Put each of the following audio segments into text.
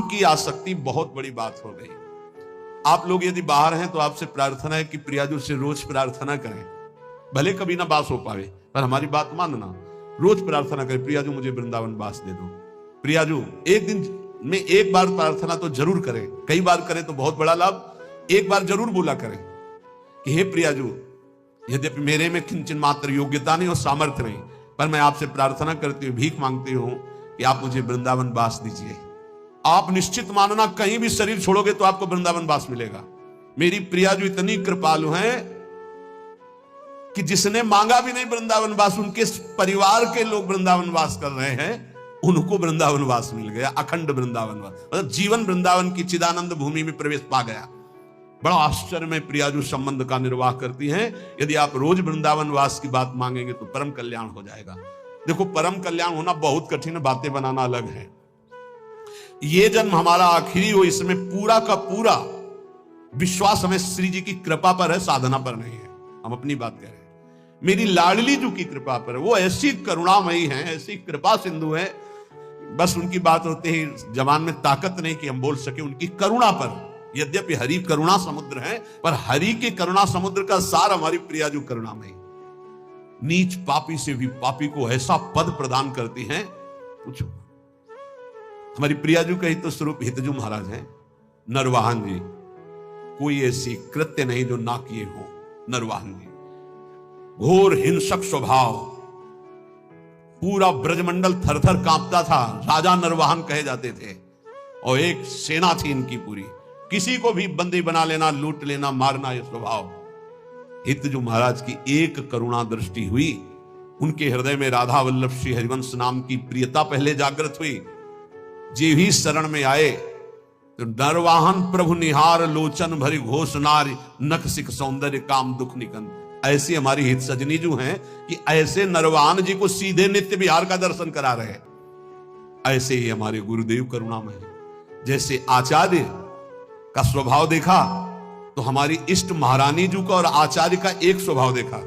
की आसक्ति बहुत बड़ी बात हो गई। आप लोग यदि बाहर हैं तो आपसे प्रार्थना है कि प्रियाजू से रोज प्रार्थना करें, भले कभी ना बास हो पावे पर हमारी बात मानना, रोज प्रार्थना करें, प्रियाजू मुझे वृंदावन बास दे दो। प्रियाजू एक दिन में एक बार प्रार्थना तो जरूर करें, कई बार करें तो बहुत बड़ा लाभ। एक बार जरूर बोला करें कि हे प्रियाजू, यद्यपि मेरे में किंचन मात्र योग्यता नहीं और सामर्थ्य नहीं, पर मैं आपसे प्रार्थना करती हूँ, भीख मांगती हूँ कि आप मुझे वृंदावन बास दीजिए। आप निश्चित मानना कहीं भी शरीर छोड़ोगे तो आपको वृंदावन वास मिलेगा। मेरी प्रियाजू इतनी कृपालु हैं कि जिसने मांगा भी नहीं वृंदावन वास, उनके परिवार के लोग वृंदावन वास कर रहे हैं, उनको वृंदावन वास मिल गया, अखंड वृंदावन वास, मतलब जीवन वृंदावन की चिदानंद भूमि में प्रवेश पा गया। बड़ा आश्चर्य में प्रियाजू संबंध का निर्वाह करती हैं। यदि आप रोज वृंदावन वास की बात मांगेंगे तो परम कल्याण हो जाएगा। देखो, परम कल्याण होना बहुत कठिन है, बातें बनाना अलग है। ये जन्म हमारा आखिरी हो, इसमें पूरा का पूरा विश्वास हमें श्री जी की कृपा पर है, साधना पर नहीं है। हम अपनी बात कह रहे हैं, मेरी लाडली जी की कृपा पर है। वो ऐसी करुणामयी हैं, ऐसी कृपा सिंधु है, बस उनकी बात होते ही जबान में ताकत नहीं कि हम बोल सके उनकी करुणा पर। यद्यपि हरि करुणा समुद्र है, पर हरि के करुणा समुद्र का सार हमारी प्रियाजू करुणामयी। नीच पापी से भी पापी को ऐसा पद प्रदान करती हैं, पूछो। हमारी प्रियाजू का ही तो स्वरूप हितजू महाराज हैं, नरवाहन जी। कोई ऐसी कृत्य नहीं जो ना किए हो नरवाहन जी। घोर हिंसक स्वभाव, पूरा ब्रजमंडल थरथर कांपता था, राजा नरवाहन कहे जाते थे, और एक सेना थी इनकी पूरी। किसी को भी बंदी बना लेना, लूट लेना, मारना, यह स्वभाव। हितजू महाराज की एक करुणा दृष्टि हुई, उनके हृदय में राधा वल्लभ श्री हरिवंश नाम की प्रियता पहले जागृत हुई। जे भी शरण में आए तो नरवाहन प्रभु निहार लोचन भरी घोष नारी, नख सिख सौंदर्य काम दुख निकन। ऐसी हमारी हित सजनी जो हैं कि ऐसे नरवाहन जी को सीधे नित्य विहार का दर्शन करा रहे। ऐसे ही हमारे गुरुदेव करुणामय हैं। जैसे आचार्य का स्वभाव देखा तो हमारी इष्ट महारानी जी का और आचार्य का एक स्वभाव देखा।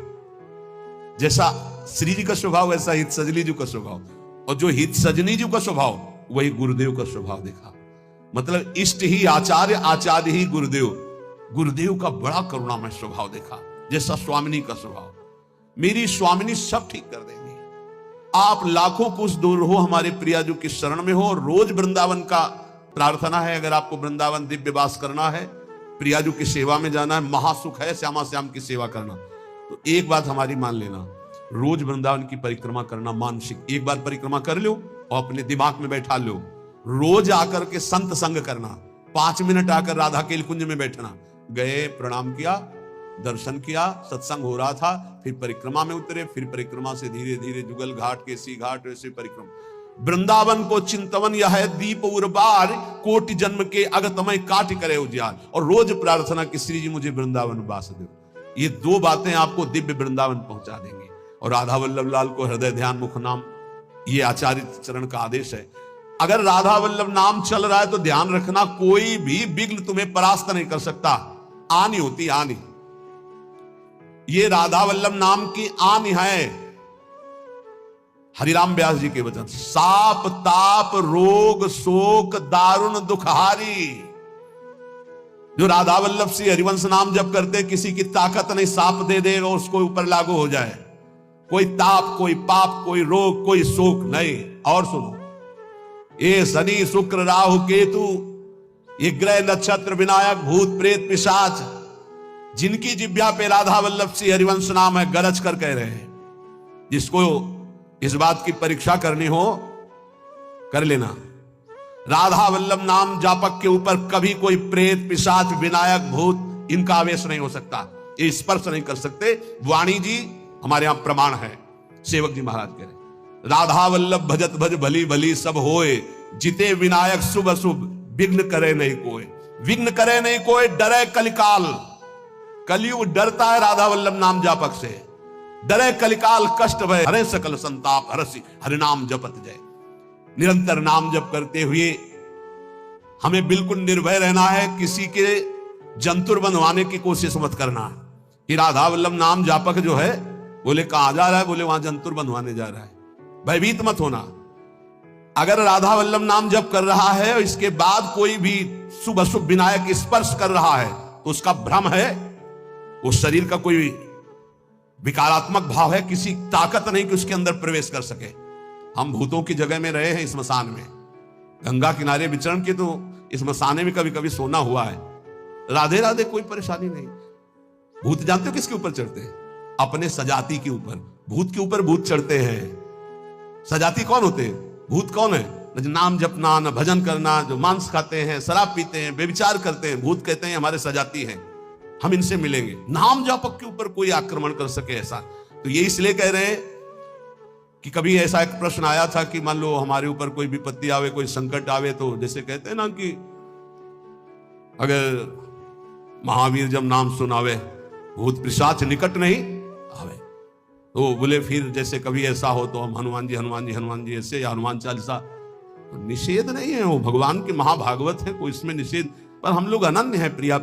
जैसा श्री जी का स्वभाव वैसा हित सजनी जी का स्वभाव, और जो हित सजनी जी का स्वभाव वही गुरुदेव का स्वभाव देखा। मतलब इष्ट ही आचार्य, आचार्य ही गुरुदेव। गुरुदेव का बड़ा करुणामय स्वभाव देखा, जैसा स्वामिनी का स्वभाव। मेरी स्वामिनी सब ठीक कर देंगी। आप लाखों कुछ दूर हो, हमारे प्रियाजू की शरण में हो, रोज वृंदावन का प्रार्थना है। अगर आपको वृंदावन दिव्य वास करना है, प्रियाजू की सेवा में जाना है, महासुख है श्यामा श्याम की सेवा करना, तो एक बात हमारी मान लेना, रोज वृंदावन की परिक्रमा करना। मानसिक एक बार परिक्रमा कर लो और अपने दिमाग में बैठा लो, रोज आकर के संत संग करना। 5 मिनट आकर राधा के कुंज में बैठना, गए, प्रणाम किया, दर्शन किया, सत्संग हो रहा था, फिर परिक्रमा में उतरे, फिर परिक्रमा से धीरे धीरे जुगल घाट, केसी घाट, वैसे परिक्रमा। वृंदावन को चिंतवन यह है दीप उर्बार, कोटि जन्म के अगतमय काट करे उजियार। और रोज प्रार्थना कि श्री जी मुझे वृंदावन वास दो। ये 2 बातें आपको दिव्य वृंदावन पहुंचा देंगे। और राधा वल्लभ लाल को हृदय ध्यान मुख नाम, ये आचार्य चरण का आदेश है। अगर राधा वल्लभ नाम चल रहा है तो ध्यान रखना, कोई भी विघ्न तुम्हें परास्त नहीं कर सकता। आनी होती आनी, ये राधा वल्लभ नाम की आनी है। हरिराम व्यास जी के वचन, साप ताप रोग शोक दारुण दुखहारी। जो राधा वल्लभ श्री हरिवंश नाम जप करते, किसी की ताकत नहीं, साप दे दे और उसको ऊपर लागू हो जाए। कोई ताप, कोई पाप, कोई रोग, कोई शोक नहीं। और सुनो, ये शनि शुक्र राहु केतु, ये ग्रह नक्षत्र विनायक भूत प्रेत पिशाच, जिनकी जिब्या पे राधा वल्लभ श्री हरिवंश नाम है, गरज कर कह रहे हैं। जिसको इस बात की परीक्षा करनी हो कर लेना। राधा वल्लभ नाम जापक के ऊपर कभी कोई प्रेत पिशाच विनायक भूत इनका आवेश नहीं हो सकता, ये स्पर्श नहीं कर सकते। वाणी जी हमारे यहां प्रमाण है। सेवक जी महाराज कह रहे, राधा वल्लभ भजत भज भली भली सब होए, जिते विनायक शुभ अशुभ विघ्न करे नहीं कोई। विघ्न करे नहीं कोई, डरे कलिकाल। कलयुग डरता है राधा वल्लभ नाम जापक से। डरे कलिकाल कष्ट भय, हरे सकल संताप हरसि हरिनाम जपत जय। निरंतर नाम जप करते हुए हमें बिल्कुल निर्भय रहना है, किसी के जंतुर बनवाने की कोशिश मत करना कि राधा वल्लभ नाम जापक जो है, बोले कहां जा रहा है, बोले वहां जंतुर बनवाने जा रहा है। भयभीत मत होना। अगर राधा वल्लभ नाम जप कर रहा है और इसके बाद कोई भी शुभ अशुभ विनायक स्पर्श कर रहा है तो उसका भ्रम है, उस शरीर का कोई विकारात्मक भाव है, किसी ताकत नहीं कि उसके अंदर प्रवेश कर सके। हम भूतों की जगह में रहे हैं स्मशान में, गंगा किनारे विचरण के, तो स्मशाने में कभी कभी सोना हुआ है। राधे राधे, कोई परेशानी नहीं। भूत जानते हो किसके ऊपर चढ़ते हैं? अपने सजाती के ऊपर। भूत के ऊपर भूत चढ़ते हैं। सजाती कौन होते हैं? भूत कौन है? न नाम जपना, न भजन करना, जो मांस खाते हैं, शराब पीते हैं, बेविचार करते हैं, भूत कहते हैं हमारे सजाती हैं, हम इनसे मिलेंगे। नाम जपक के ऊपर कोई आक्रमण कर सके ऐसा, तो ये इसलिए कह रहे हैं कि कभी ऐसा एक प्रश्न आया था कि मान लो हमारे ऊपर कोई विपत्ति आवे, कोई संकट आवे, तो जैसे कहते हैं ना कि अगर महावीर जब नाम सुनावे भूत पिशाच निकट नहीं आवे, तो बोले फिर जैसे कभी ऐसा हो तो हम हनुमान जी हनुमान जी हनुमान जी ऐसे, या हनुमान चालीसा। तो निषेध नहीं है, वो भगवान के महाभागवत है, कोई इसमें निषेध, पर हम लोग अनन्य है प्रिया।